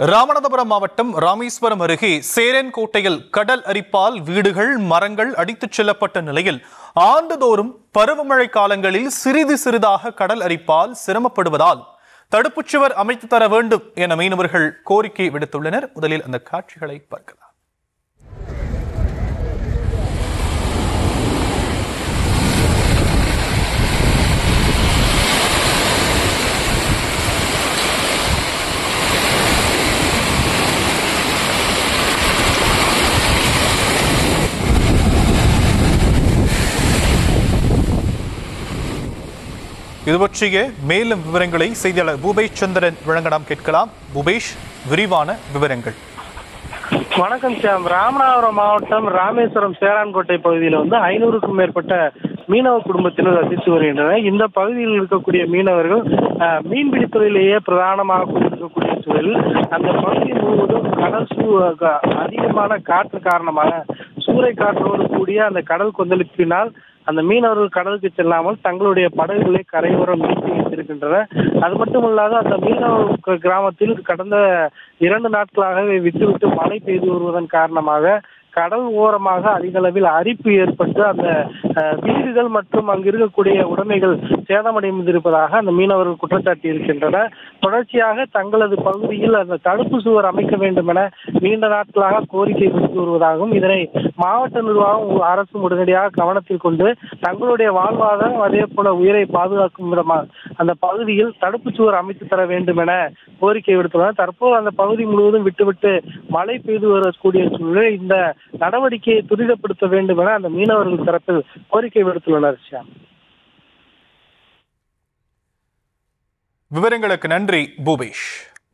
ராமநாதபுரம் மாவட்டம் ராமேஸ்வரம் அருகே சேரன்கோட்டையில் கடல் அரிப்பால் வீடுகள், மரங்கள் அடித்துச் செல்லப்பட்ட நிலையில் ஆண்டுதோறும் பருவமழை காலங்களில் சிறிது சிறிதாக கடல் அரிப்பால் சிரமப்படுவதால் தடுப்புச் சுவர் அமைத்து தர வேண்டும் என மீனவர்கள் கோரிக்கை விடுத்துள்ளனர். முதலில் அந்த காட்சிகளை பார்க்கலாம். இது பற்றிய மேலும் விவரங்களை செய்தியாளர் பூபேஷ் சந்திரன் வழங்க நாம் கேட்கலாம். பூபேஷ், விரிவான விவரங்கள். வணக்கம் சாம். ராமநாதபுரம் மாவட்டம் ராமேஸ்வரம் சேரான்கோட்டை பகுதியில் 500க்கும் மேற்பட்ட மீனவ குடும்பத்தினர் வசித்து வருகின்றனர். இந்த பகுதியில் இருக்கக்கூடிய மீனவர்கள் மீன்பிடி தொழிலேயே பிரதானமாக கொண்டிருக்கக்கூடிய சூழலில் அந்த பகுதி முழுவதும் அதிகமான காற்று காரணமாக சூறை காற்றோடு கூடிய அந்த கடல் கொந்தளிப்பினால் அந்த மீனவர்கள் கடலுக்கு செல்லாமல் தங்களுடைய படகுகளை கரையோரம் நீட்டி வைத்திருக்கின்றனர். அது மட்டுமல்லாது அந்த மீனவ கிராமத்தில் கடந்த 2 நாட்களாகவே விட்டுவிட்டு மழை பெய்து வருவதன் காரணமாக கடல் ஓரமாக அதிக அளவில் அரிப்பு ஏற்பட்டு அந்த வீடுகள் மற்றும் அங்கு இருக்கக்கூடிய உடைமைகள் சேதமடைந்திருப்பதாக அந்த மீனவர்கள் குற்றச்சாட்டி இருக்கின்றனர். தொடர்ச்சியாக தங்களது பகுதியில் அந்த தடுப்பு சுவர் அமைக்க வேண்டும் என நீண்ட நாட்களாக கோரிக்கை விடுத்து வருவதாகவும், இதனை மாவட்ட நிர்வாகம் அரசும் உடனடியாக கவனத்தில் கொண்டு தங்களுடைய வாழ்வாதாரம் அதே போல உயிரை பாதுகாக்கும் விதமாக அந்த பகுதியில் தடுப்பு சுவர் அமைத்து தர வேண்டும் என கோரிக்கை விடுத்துள்ளனர். தற்போது அந்த பகுதி முழுவதும் விட்டுவிட்டு மழை பெய்து வரக்கூடிய சூழலில் இந்த நடவடிக்கையை துரிதப்படுத்த வேண்டும் என அந்த மீனவர்கள் தரப்பில் கோரிக்கை விடுத்துள்ளனர். விவரங்களுக்கு நன்றி பூபேஷ்.